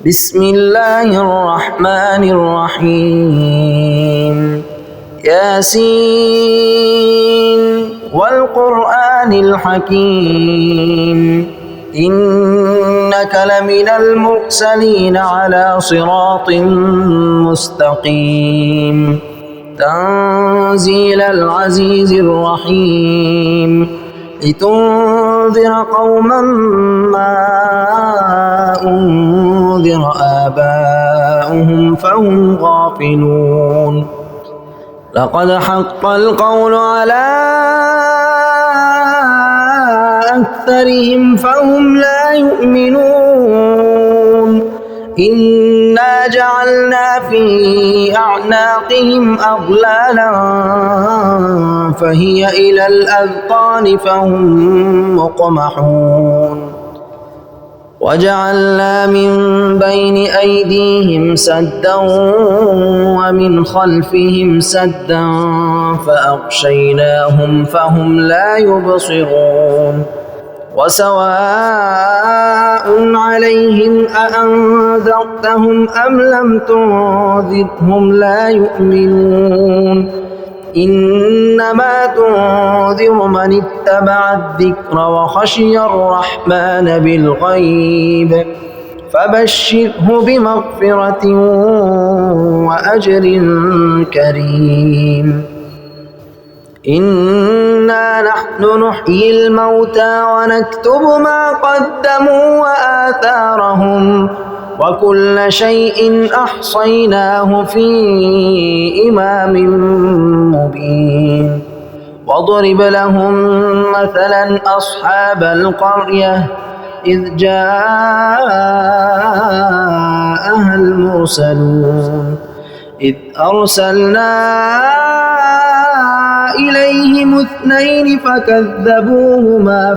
بسم الله الرحمن الرحيم ياسين والقرآن الحكيم إنك لمن المرسلين على صراط مستقيم تنزيل العزيز الرحيم لتنذر قوما ما أنذر آباؤهم فهم غافلون لقد حق القول على أكثرهم فهم لا يؤمنون إنا جعلنا في أعناقهم أغلالا فهي إلى الأذقان فهم مقمحون وجعلنا من بين أيديهم سدا ومن خلفهم سدا فأغشيناهم فهم لا يبصرون وسواء عليهم أأنذرتهم أم لم تنذرهم لا يؤمنون إنما تنذر من اتبع الذكر وخشي الرحمن بالغيب فبشره بمغفرة وأجر كريم إنا نحن نحيي الموتى ونكتب ما قدموا وآثارهم وكل شيء أحصيناه في إمام مبين واضرب لهم مثلا أصحاب القرية إذ جاءها المرسلون إذ أرسلنا إليهم اثنين فكذبوهما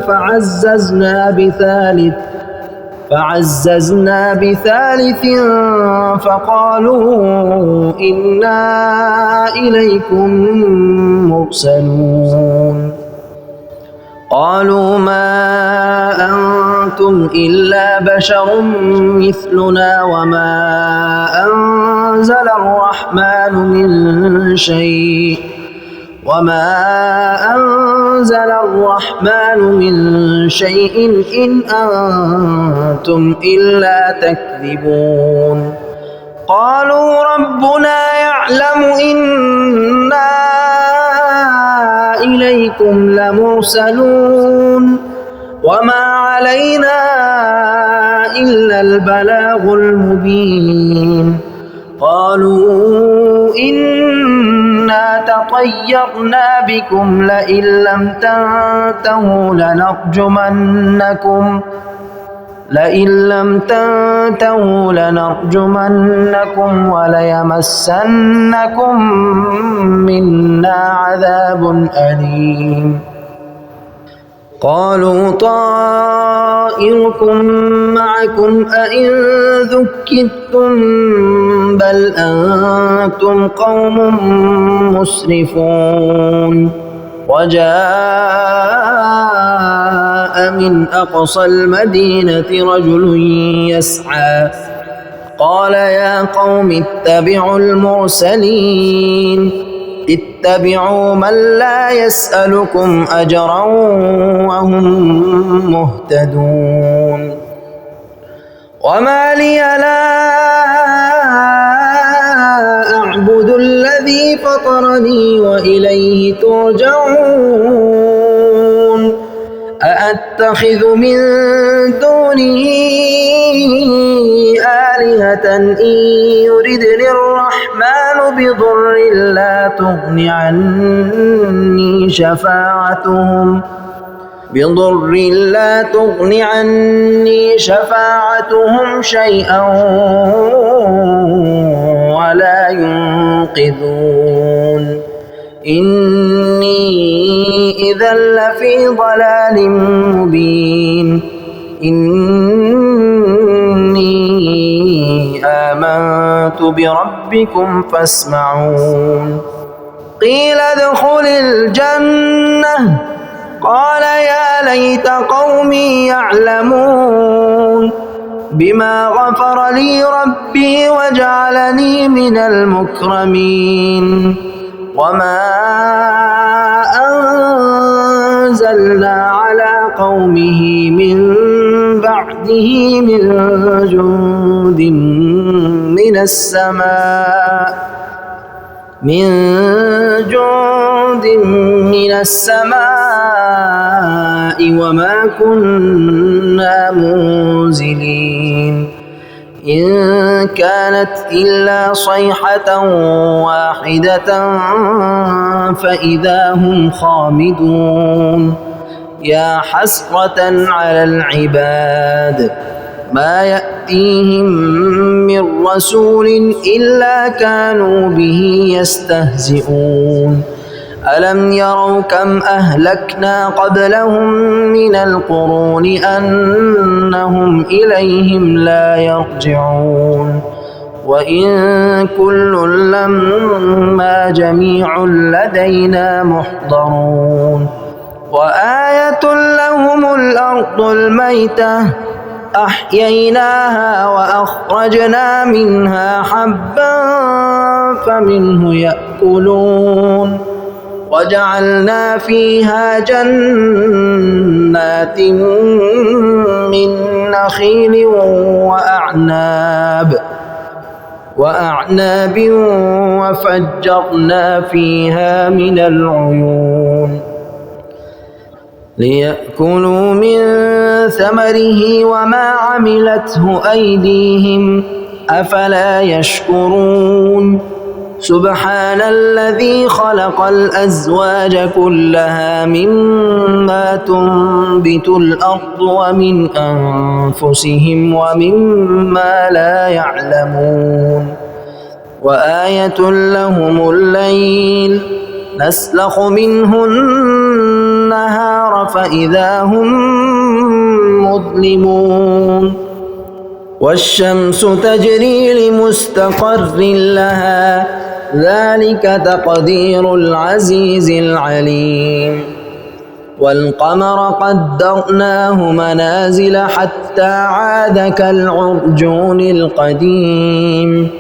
فعززنا بثالث فقالوا إنا إليكم مرسلون قالوا ما أنتم إلا بشر مثلنا وما أنزل الرحمن من شيء إن أنتم إلا تكذبون قالوا ربنا يعلم إنا إليكم لمرسلون وما علينا إلا البلاغ المبين قالوا إنا تطيرنا بكم لئن لم تنتهوا لنرجمنكم وليمسنكم منا عذاب أليم قالوا طائركم معكم أئن ذكرتم بل أنتم قوم مسرفون وجاء من أقصى المدينة رجل يسعى قال يا قوم اتبعوا المرسلين اتبعوا من لا يسألكم أجرا وهم مهتدون وما لي لا أعبد الذي فطرني وإليه ترجعون أأتخذ من دونه آلهة إن يردني الرحمن بضر لا تغن عني شفاعتهم شيئا ولا ينقذون إني إذا لفي ضلال مبين إني آمنت بربكم فاسمعون قيل ادخل الجنة قال يا ليت قومي يعلمون بما غفر لي ربي وجعلني من المكرمين وما أنزلنا على قومه من بعده من جند من السماء وما كنا منزلين إن كانت إلا صيحة واحدة فإذا هم خامدون يا حسرة على العباد ما يأتيهم من رسول إلا كانوا به يستهزئون ألم يروا كم أهلكنا قبلهم من القرون أنهم إليهم لا يرجعون وإن كل لما جميع لدينا محضرون وآية لهم الأرض الميتة أحييناها وأخرجنا منها حبا فمنه يأكلون وجعلنا فيها جنات من نخيل وأعناب وفجرنا فيها من العيون ليأكلوا من ثمره وما عملته أيديهم أفلا يشكرون سبحان الذي خلق الأزواج كلها مما تنبت الأرض ومن أنفسهم ومما لا يعلمون وآية لهم الليل نسلخ منه النهار فإذا هم مظلمون والشمس تجري لمستقر لها ذلك تقدير العزيز العليم والقمر قدرناه منازل حتى عاد كالعرجون القديم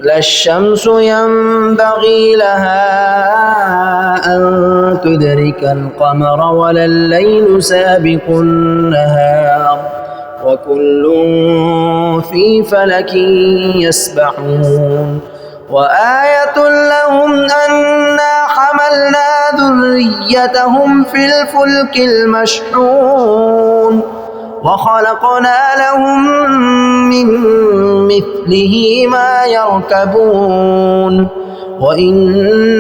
لا الشمس ينبغي لها أن تدرك القمر ولا الليل سابق النهار وكل في فلك يسبحون وآية لهم أنا حملنا ذريتهم في الفلك المشحون وخلقنا لهم من مثله ما يركبون وإن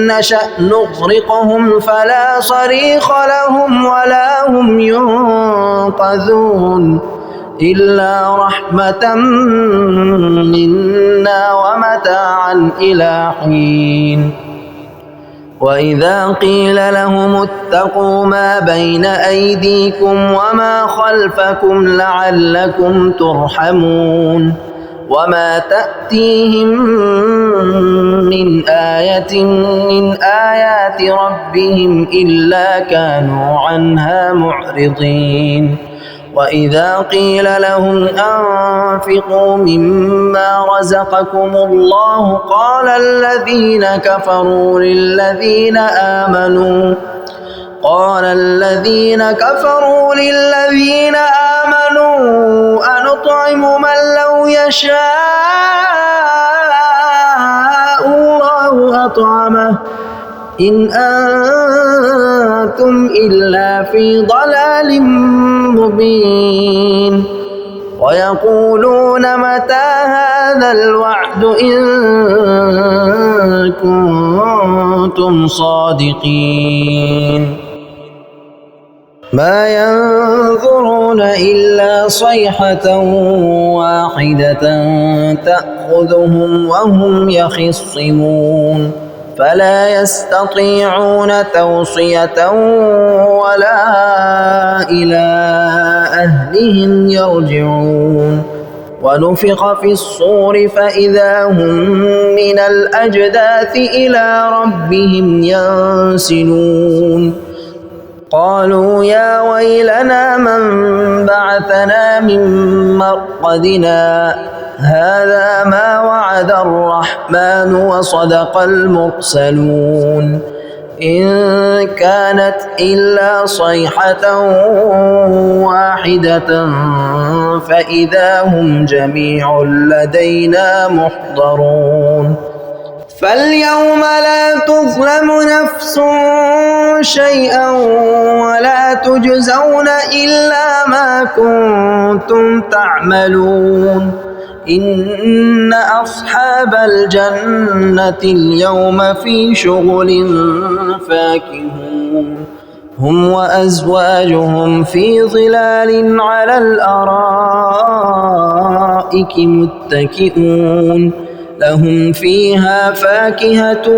نشأ نغرقهم فلا صريخ لهم ولا هم ينقذون إلا رحمة منا ومتاعا إلى حين وإذا قيل لهم اتقوا ما بين أيديكم وما خلفكم لعلكم ترحمون وما تأتيهم من آية من آيات ربهم إلا كانوا عنها معرضين وإذا قيل لهم أنفقوا مما رزقكم الله قال الذين كفروا للذين آمنوا أنطعم من لو يشاء الله أطعمه إن أنتم إلا في ضلال مبين ويقولون متى هذا الوعد إن كنتم صادقين ما ينظرون إلا صيحة واحدة تأخذهم وهم يخصمون فلا يستطيعون توصية ولا إلى أهلهم يرجعون ونفخ في الصور فإذا هم من الأجداث إلى ربهم ينسلون قالوا يا ويلنا من بعثنا من مرقدنا هذا ما وعد الرحمن وصدق المرسلون إن كانت إلا صيحة واحدة فإذا هم جميع لدينا محضرون فاليوم لا تظلم نفس شيئا ولا تجزون إلا ما كنتم تعملون إن أصحاب الجنة اليوم في شغل فاكهون هم وأزواجهم في ظلال على الأرائك متكئون لهم فيها فاكهة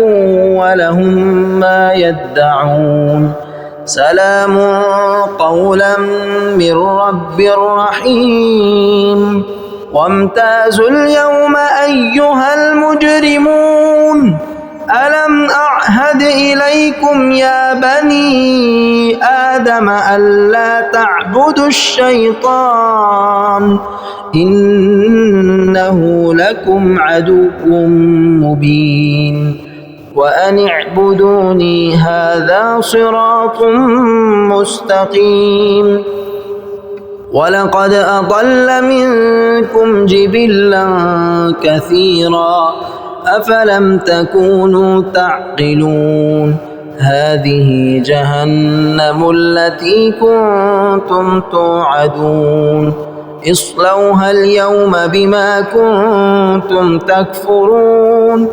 ولهم ما يدعون سلام قولا من رب رحيم وامتازوا اليوم أيها المجرمون ألم أعهد إليكم يا بني آدم ألا تعبدوا الشيطان إنه لكم عدو مبين وأن اعبدوني هذا صراط مستقيم ولقد أضل منكم جبلا كثيرا أفلم تكونوا تعقلون هذه جهنم التي كنتم توعدون اصلوها اليوم بما كنتم تكفرون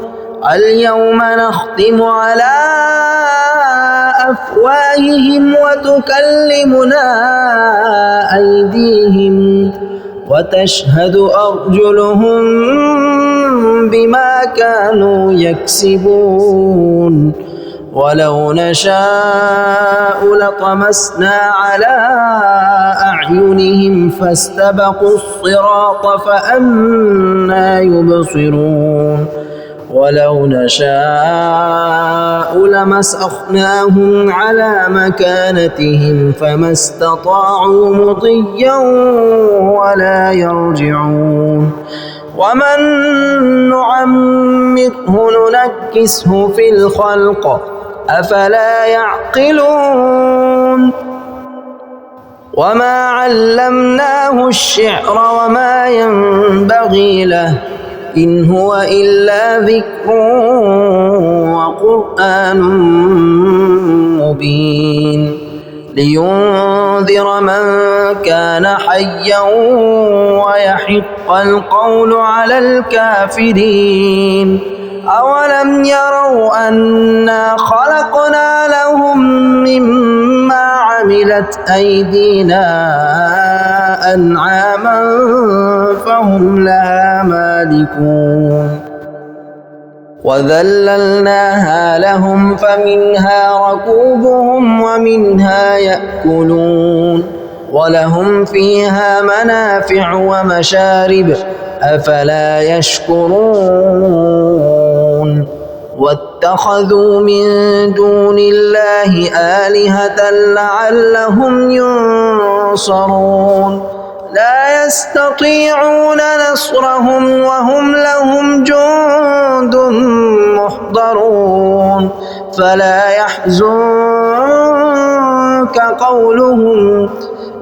اليوم نختم على أفواههم وتكلمنا أيديهم وتشهد أرجلهم بما كانوا يكسبون ولو نشاء لطمسنا على أعينهم فاستبقوا الصراط فأنى يبصرون ولو نشاء لمسخناهم على مكانتهم فما استطاعوا مضيا ولا يرجعون ومن نعمره ننكسه في الخلق أفلا يعقلون وما علمناه الشعر وما ينبغي له إن هو إلا ذكر وقرآن مبين لينذر من كان حيا ويحق القول على الكافرين أولم يروا أنا خلقنا لهم مما عملت أيدينا أنعاما فهم لها مالكون وذللناها لهم فمنها ركوبهم ومنها يأكلون ولهم فيها منافع ومشارب أفلا يشكرون واتخذوا من دون الله آلهة لعلهم ينصرون لا يستطيعون نصرهم وهم لهم جند محضرون فلا يحزنك قولهم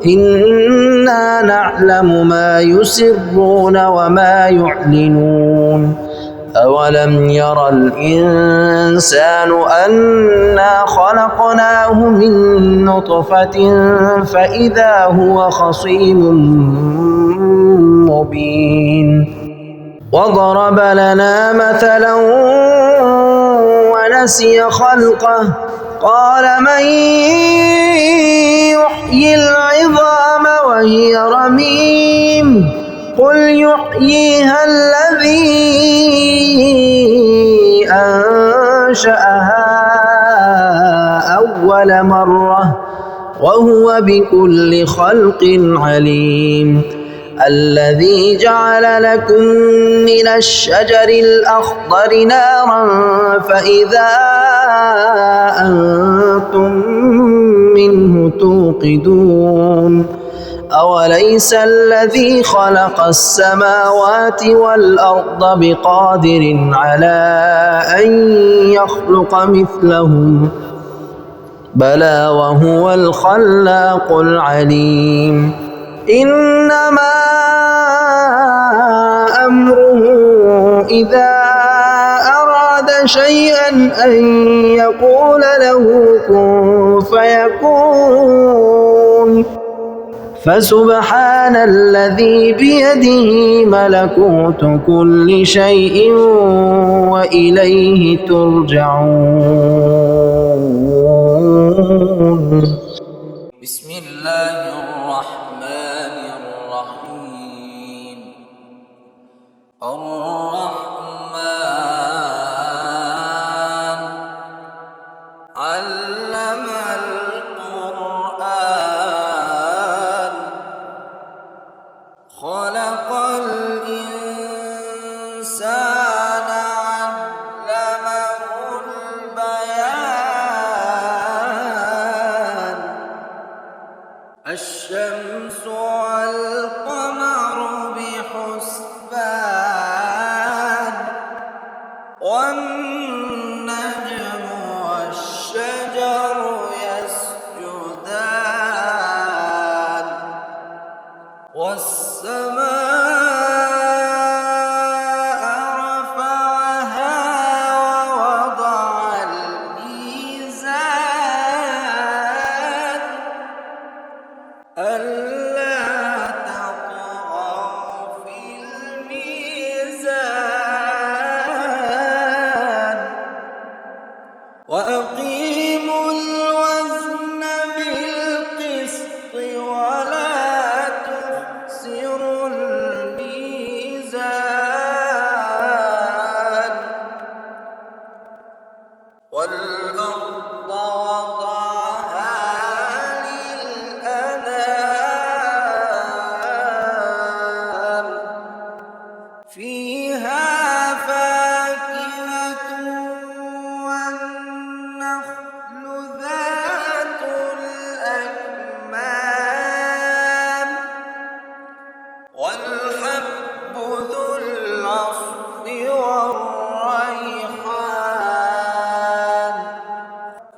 إنا نعلم ما يسرون وما يعلنون أولم ير الإنسان أنا خلقناه من نطفة فإذا هو خصيم مبين وضرب لنا مثلا ونسي خلقه قال من يحيي العظام وهي رميم قل يحييها الذي أنشأها أول مرة وهو بكل خلق عليم الذي جعل لكم من الشجر الأخضر نارا فإذا أنتم منه توقدون أوليس الذي خلق السماوات والأرض بقادر على أن يخلق مثلهم بلى وهو الخلاق العليم إنما أمره إذا أراد شيئا أن يقول له كن فيكون فسبحان الذي بيده ملكوت كل شيء وإليه ترجعون. بسم الله الرحمن الرحيم. الرحمن علم القرآن خلق الإنسان علمه البيان الشمس والقمر بحسبان والنجم والشجر يسجدان والسماء رفعها ووضع الميزان ألا تطغوا في الميزان وأقيموا الوزن بالقسط ولا تخسروا الميزان والأرض وضعها للأنام فيها فاكهة والنخل ذات الأكمام والحب ذو العصف والريحان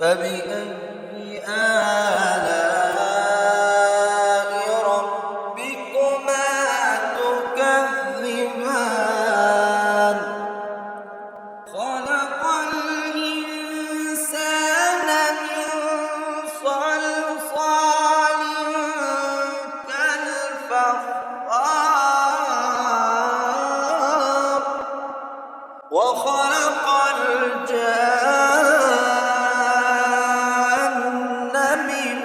فبأي آلاء ربكما تكذبان خلق الإنسان من صلصال كالفخار وخلق الجان من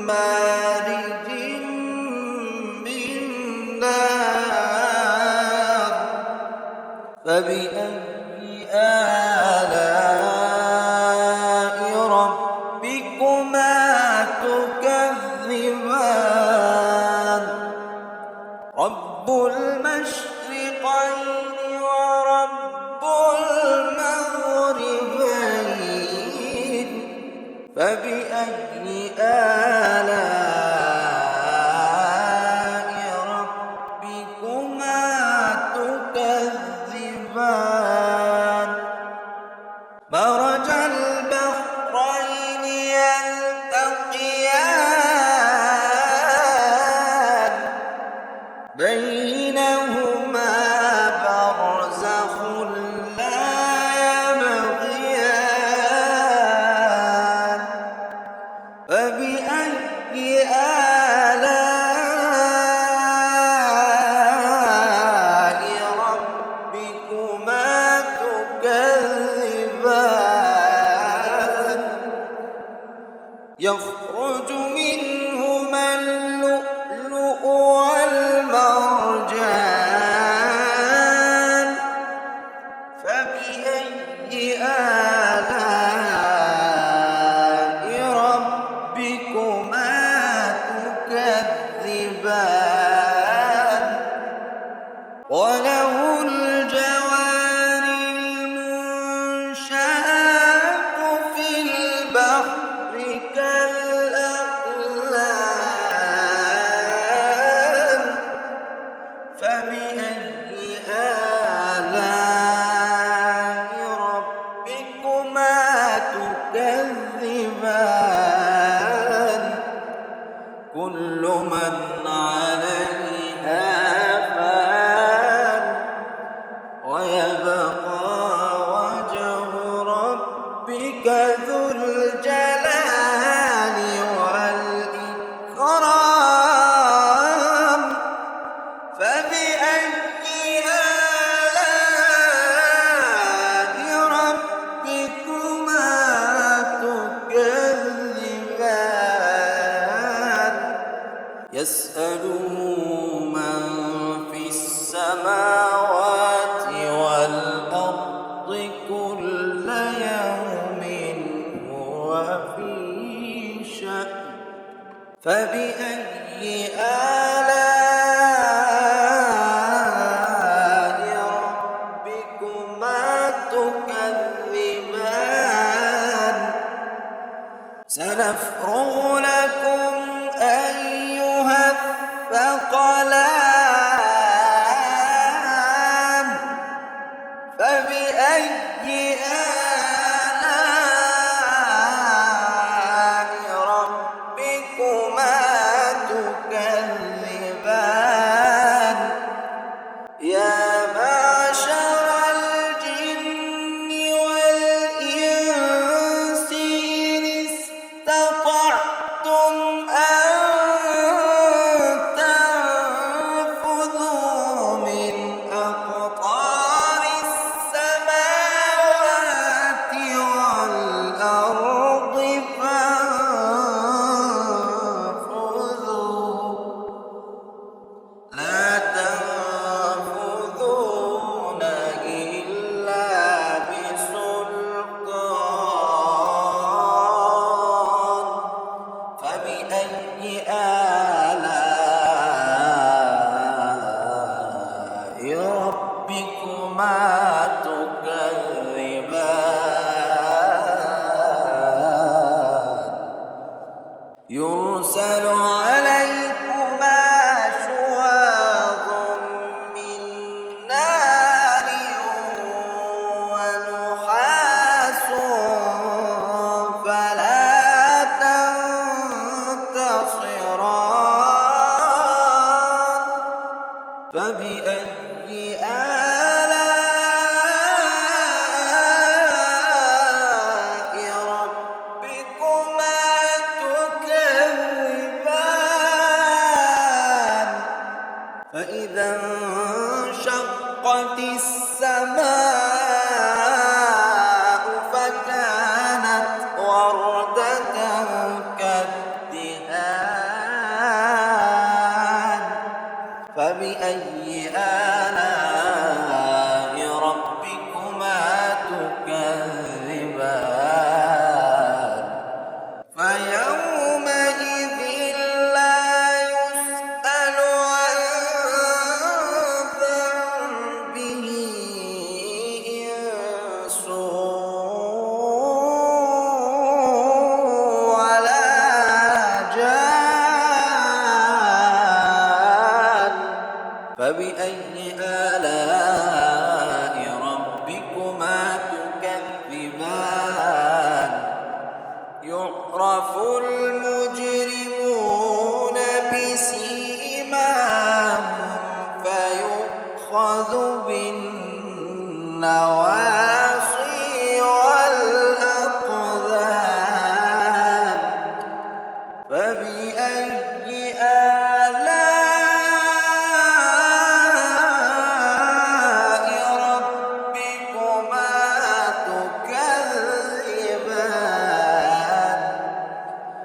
مارج من نار فبأي آلاء ربكما تكذبان رب المشرقين ورب المغربين فبأي آلاء ربكما تكذبان سنفرغ لكم أيها الثقلان فبأي آلاء ربكما تكذبان يا معشر الجن والإنس إن استطعتم أن تنفذوا من أقطار السماوات والأرض فانفذوا لا تنفذون إلا بسلطان فبأي آلاء ربكما تكذبان يرسل عليكما شواظ من نار ونحاس فلا تنتصران فبأي آلاء ربكما تكذبان فإذا انشقت السماء فكانت وردة كالدهان فبأي آلاء ربكما تكذبان فيومئذ لا يسأل عن ذنبه إنس ولا جان فبأي آلاء ربكما تكذبان يعرف المجرمون بسيماهم فيؤخذ بالنواصي والأقدام فبأي آلاء ربكما تكذبان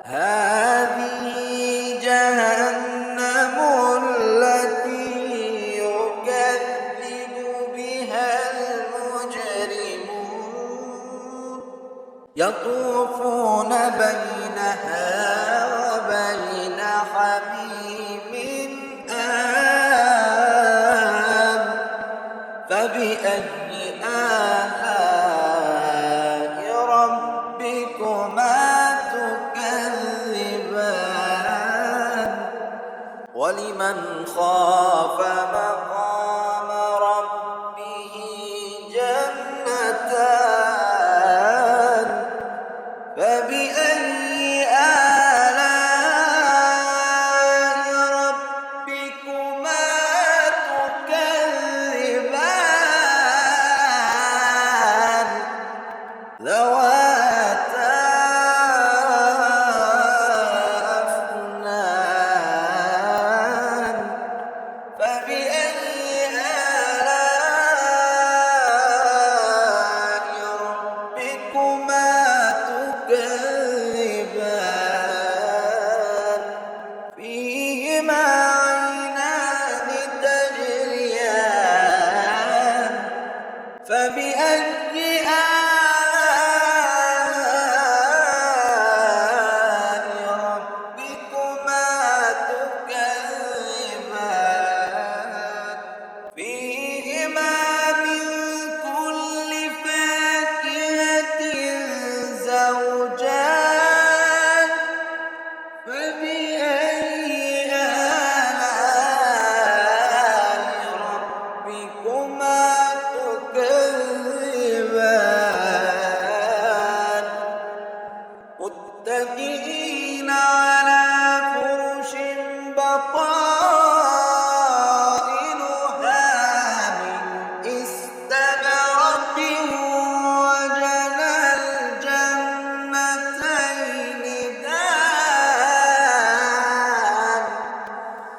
هذه جهنم التي يكذب بها المجرمون يطوفون بينها وبين حميم آن فبأي آلاء ربكما تكذبان ولمن خاف مقام ربه جنتان فبأي آلاء ربكما تكذبان ذواتا أفنان فبأي آلاء ربكما تكذبان فيهما عينان تجريان فبأي آلاء ربكما تكذبان فيهما من كل فاكهة زوجان ربكما تكذبان متكئين على فرش بطائنها من استبرق وجنى الجنتين دان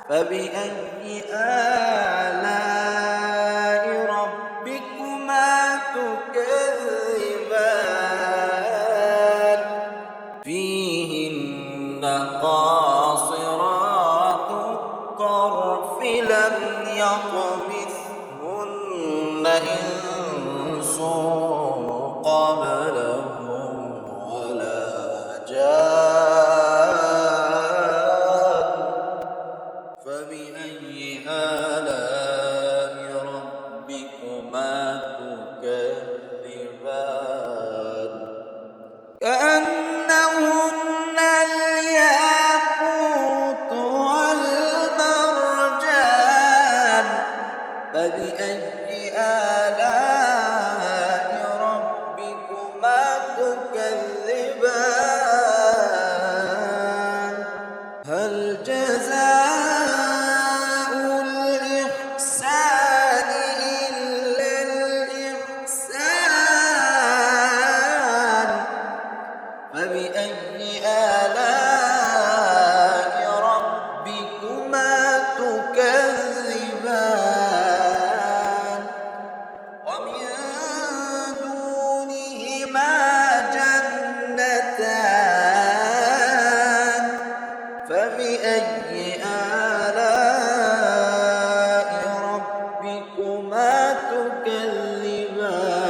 فبأي آلاء ربكما تكذبان فيهن قاصرات الطرف لم يطمثهن إنس قبلهم ولا جان فبأي آلاء ربكما تكذبان كأنهن الياقوت والمرجان فبأي آلاء ربكما تكذبان هل جزاء الإحسان إلا الإحسان فبأي آلاء ربكما تكذبان ومن دونهما جنتان فبأي آلاء ربكما تكذبان